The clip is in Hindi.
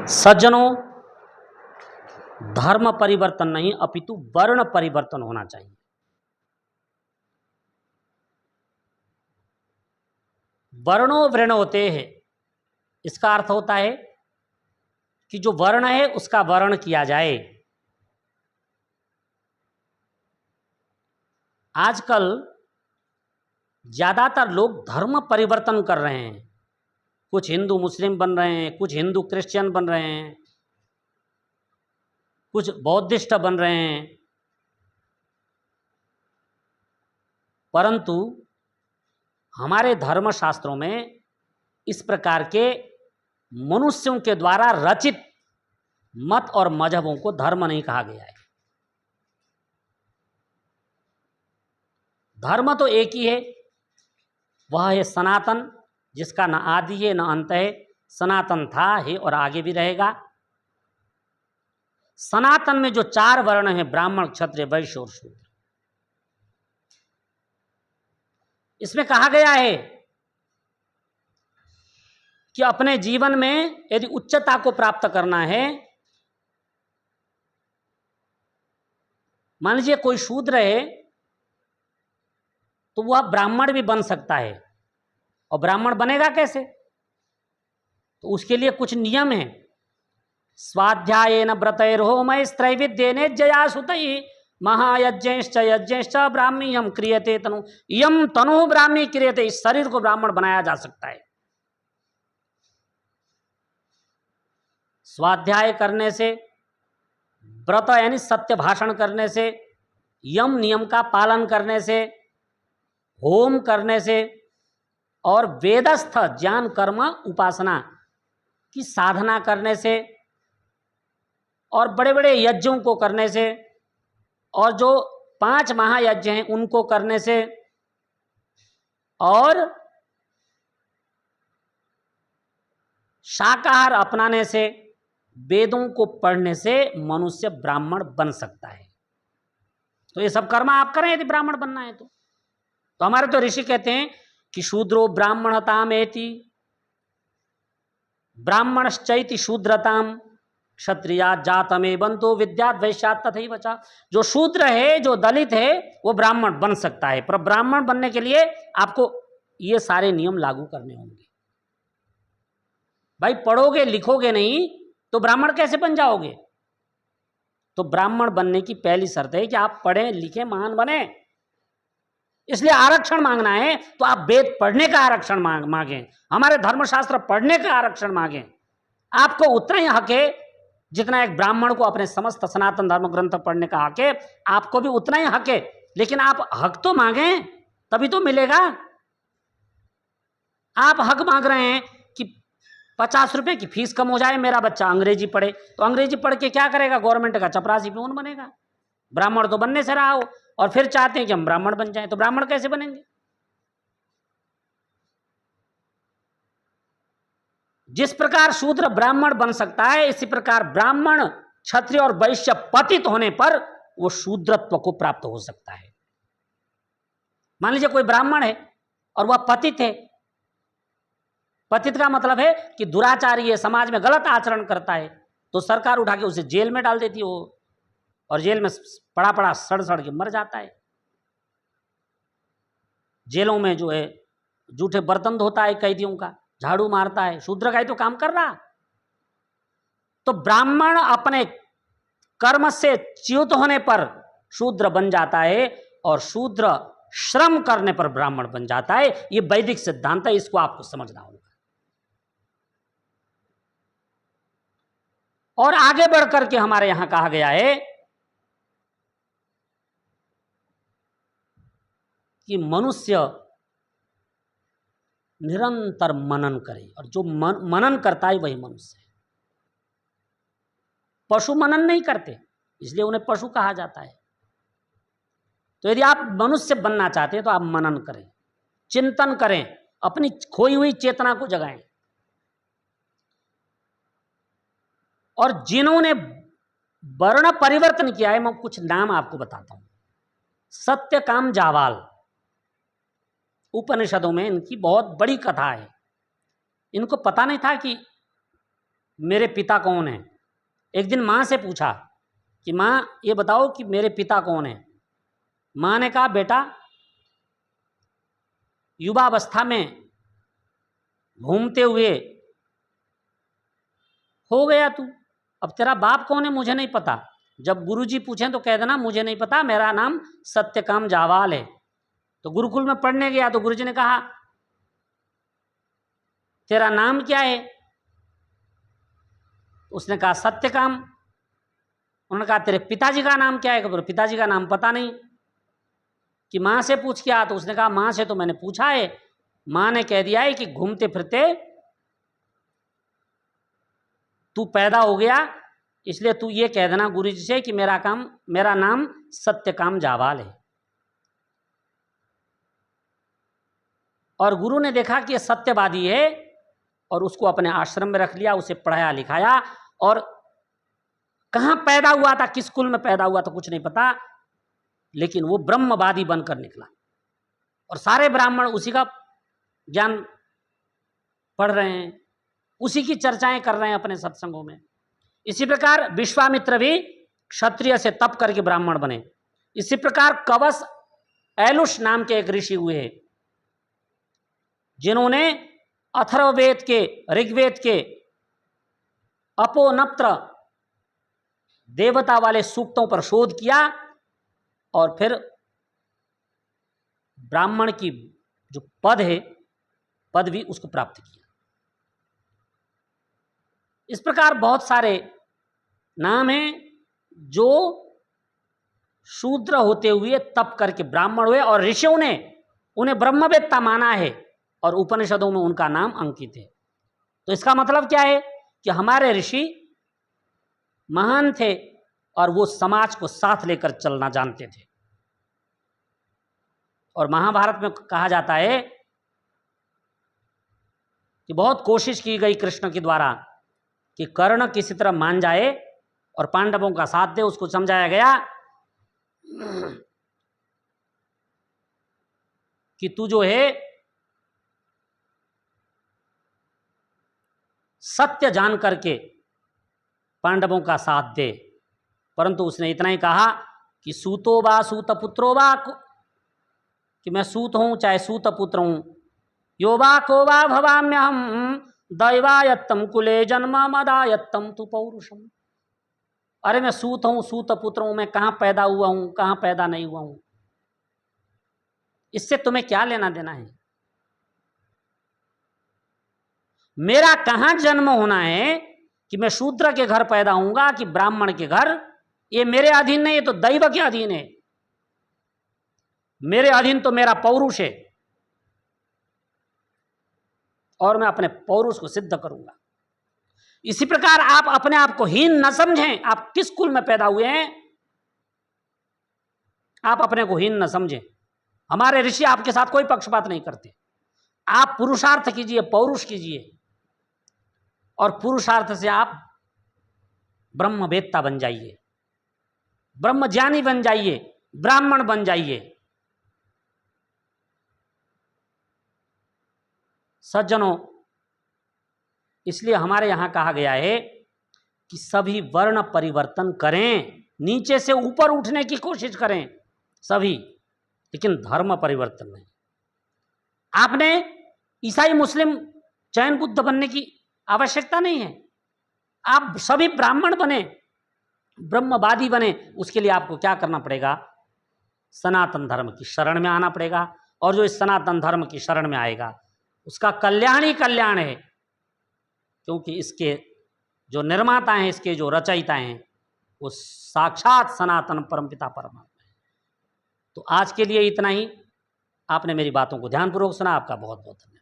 सज्जनों, धर्म परिवर्तन नहीं अपितु वर्ण परिवर्तन होना चाहिए। वर्णो वृण होते हैं, इसका अर्थ होता है कि जो वर्ण है उसका वर्ण किया जाए। आजकल ज्यादातर लोग धर्म परिवर्तन कर रहे हैं। कुछ हिंदू मुस्लिम बन रहे हैं, कुछ हिंदू क्रिश्चियन बन रहे हैं, कुछ बौद्धिस्ट बन रहे हैं। परंतु हमारे धर्मशास्त्रों में इस प्रकार के मनुष्यों के द्वारा रचित मत और मजहबों को धर्म नहीं कहा गया है। धर्म तो एक ही है, वह है सनातन, जिसका न आदि है न अंत है। सनातन था, है और आगे भी रहेगा। सनातन में जो 4 वर्ण हैं, ब्राह्मण, क्षत्रिय, वैश्य और शूद्र, इसमें कहा गया है कि अपने जीवन में यदि उच्चता को प्राप्त करना है, मान लीजिए कोई शूद्र है तो वह ब्राह्मण भी बन सकता है। और ब्राह्मण बनेगा कैसे? तो उसके लिए कुछ नियम है। स्वाध्यायेन व्रतैर्होमैस्त्रैविध्येन जया सुतैः महायज्ञश्च यज्ञश्च ब्राह्मीयम क्रियते तनु। यम तनु ब्राह्मी क्रियते। इस शरीर को ब्राह्मण बनाया जा सकता है। स्वाध्याय करने से, व्रत यानी सत्य भाषण करने से, यम नियम का पालन करने से, होम करने से और वेदस्थ ज्ञान कर्म उपासना की साधना करने से और बड़े बड़े यज्ञों को करने से और जो 5 महायज्ञ हैं उनको करने से और शाकाहार अपनाने से, वेदों को पढ़ने से मनुष्य ब्राह्मण बन सकता है। तो ये सब कर्म आप करें यदि ब्राह्मण बनना है तो हमारे तो ऋषि कहते हैं कि शूद्रो ब्राह्मणतामेति ब्राह्मणश्चैति शूद्रताम क्षत्रिया जातमे बंतो विद्यात वैश्यात तथैव च। जो शूद्र है, जो दलित है, वो ब्राह्मण बन सकता है। पर ब्राह्मण बनने के लिए आपको ये सारे नियम लागू करने होंगे। भाई पढ़ोगे लिखोगे नहीं तो ब्राह्मण कैसे बन जाओगे? तो ब्राह्मण बनने की पहली शर्त है कि आप पढ़े लिखे महान बने। इसलिए आरक्षण मांगना है तो आप वेद पढ़ने का आरक्षण मांगें, हमारे धर्मशास्त्र पढ़ने का आरक्षण मांगें। आपको उतना ही हक है जितना एक ब्राह्मण को अपने समस्त सनातन धर्म ग्रंथ पढ़ने का हक है, आपको भी उतना ही हक है। लेकिन आप हक तो मांगें, तभी तो मिलेगा। आप हक मांग रहे हैं कि 50 रुपए की फीस कम हो जाए, मेरा बच्चा अंग्रेजी पढ़े। तो अंग्रेजी पढ़ के क्या करेगा? गवर्नमेंट का चपरासी पिऊन बनेगा। ब्राह्मण तो बनने से रहा हो और फिर चाहते हैं कि हम ब्राह्मण बन जाएं, तो ब्राह्मण कैसे बनेंगे? जिस प्रकार शूद्र ब्राह्मण बन सकता है, इसी प्रकार ब्राह्मण, क्षत्रिय और वैश्य पतित होने पर वो शूद्रत्व को प्राप्त हो सकता है। मान लीजिए कोई ब्राह्मण है और वह पतित है। पतित का मतलब है कि दुराचारी है, समाज में गलत आचरण करता है, तो सरकार उठा के उसे जेल में डाल देती हो और जेल में पड़ा पड़ा सड़ सड़ के मर जाता है। जेलों में जो है जूठे बर्तन धोता है कैदियों का, झाड़ू मारता है। शूद्र का ही तो काम कर रहा। तो ब्राह्मण अपने कर्म से च्युत होने पर शूद्र बन जाता है और शूद्र श्रम करने पर ब्राह्मण बन जाता है। यह वैदिक सिद्धांत है, इसको आपको समझना होगा। और आगे बढ़कर के हमारे यहां कहा गया है कि मनुष्य निरंतर मनन करे, और जो मनन करता है वही मनुष्य है। पशु मनन नहीं करते, इसलिए उन्हें पशु कहा जाता है। तो यदि आप मनुष्य बनना चाहते हैं तो आप मनन करें, चिंतन करें, अपनी खोई हुई चेतना को जगाएं। और जिन्होंने वर्ण परिवर्तन किया है, मैं कुछ नाम आपको बताता हूं। सत्यकाम जावाल, उपनिषदों में इनकी बहुत बड़ी कथा है। इनको पता नहीं था कि मेरे पिता कौन है। एक दिन माँ से पूछा कि माँ ये बताओ कि मेरे पिता कौन है। माँ ने कहा बेटा, युवावस्था में घूमते हुए हो गया तू, अब तेरा बाप कौन है मुझे नहीं पता। जब गुरुजी पूछें तो कह देना मुझे नहीं पता, मेरा नाम सत्यकाम जावाल है। तो गुरुकुल में पढ़ने गया तो गुरुजी ने कहा तेरा नाम क्या है। उसने कहा सत्यकाम। उन्होंने कहा तेरे पिताजी का नाम क्या है। पिताजी का नाम पता नहीं। कि माँ से पूछ क्या। तो उसने कहा माँ से तो मैंने पूछा है, माँ ने कह दिया है कि घूमते फिरते तू पैदा हो गया, इसलिए तू ये कह देना गुरुजी से कि मेरा नाम सत्यकाम जावाल है। और गुरु ने देखा कि ये सत्यवादी है और उसको अपने आश्रम में रख लिया, उसे पढ़ाया लिखाया। और कहाँ पैदा हुआ था, किस कुल में पैदा हुआ था कुछ नहीं पता, लेकिन वो ब्रह्मवादी बनकर निकला और सारे ब्राह्मण उसी का ज्ञान पढ़ रहे हैं, उसी की चर्चाएं कर रहे हैं अपने सत्संगों में। इसी प्रकार विश्वामित्र भी क्षत्रिय से तप करके ब्राह्मण बने। इसी प्रकार कवस ऐलुष नाम के एक ऋषि हुए हैं, जिन्होंने अथर्ववेद के, ऋग्वेद के अपोनप्त्र देवता वाले सूक्तों पर शोध किया और फिर ब्राह्मण की जो पद है, पदवी उसको प्राप्त किया। इस प्रकार बहुत सारे नाम हैं जो शूद्र होते हुए तप करके ब्राह्मण हुए और ऋषियों ने उन्हें ब्रह्मवेत्ता माना है और उपनिषदों में उनका नाम अंकित है। तो इसका मतलब क्या है कि हमारे ऋषि महान थे और वो समाज को साथ लेकर चलना जानते थे। और महाभारत में कहा जाता है कि बहुत कोशिश की गई कृष्ण के द्वारा कि कर्ण किसी तरह मान जाए और पांडवों का साथ दे। उसको समझाया गया कि तू जो है सत्य जान करके पांडवों का साथ दे, परंतु उसने इतना ही कहा कि सूतो वा सूत पुत्रो वा, कि मैं सूत हूं चाहे सूत पुत्र हूं, यो वा को वा भवाम्यहम दैवायत्तम कुले जन्म मदायत्तम तु पौरुषम। अरे मैं सूत हूं, सूत पुत्र हूं, मैं कहां पैदा हुआ हूं, कहां पैदा नहीं हुआ हूं, इससे तुम्हें क्या लेना देना है। मेरा कहां जन्म होना है कि मैं शूद्र के घर पैदा होऊंगा कि ब्राह्मण के घर, ये मेरे अधीन नहीं है, तो दैव के अधीन है। मेरे अधीन तो मेरा पौरुष है और मैं अपने पौरुष को सिद्ध करूंगा। इसी प्रकार आप अपने आप को हीन न समझें। आप किस कुल में पैदा हुए हैं, आप अपने को हीन न समझें। हमारे ऋषि आपके साथ कोई पक्षपात नहीं करते। आप पुरुषार्थ कीजिए, पौरुष कीजिए और पुरुषार्थ से आप ब्रह्मवेत्ता बन जाइए, ब्रह्मज्ञानी बन जाइए, ब्राह्मण बन जाइए। सज्जनों, इसलिए हमारे यहां कहा गया है कि सभी वर्ण परिवर्तन करें, नीचे से ऊपर उठने की कोशिश करें सभी, लेकिन धर्म परिवर्तन नहीं। आपने ईसाई, मुस्लिम, जैन, बुद्ध बनने की आवश्यकता नहीं है। आप सभी ब्राह्मण बने, ब्रह्मवादी बने। उसके लिए आपको क्या करना पड़ेगा, सनातन धर्म की शरण में आना पड़ेगा। और जो इस सनातन धर्म की शरण में आएगा उसका कल्याण ही कल्याण है, क्योंकि इसके जो निर्माता हैं, इसके जो रचयिता हैं, वो साक्षात सनातन परमपिता परमात्मा है। तो आज के लिए इतना ही। आपने मेरी बातों को ध्यानपूर्वक सुना, आपका बहुत बहुत धन्यवाद।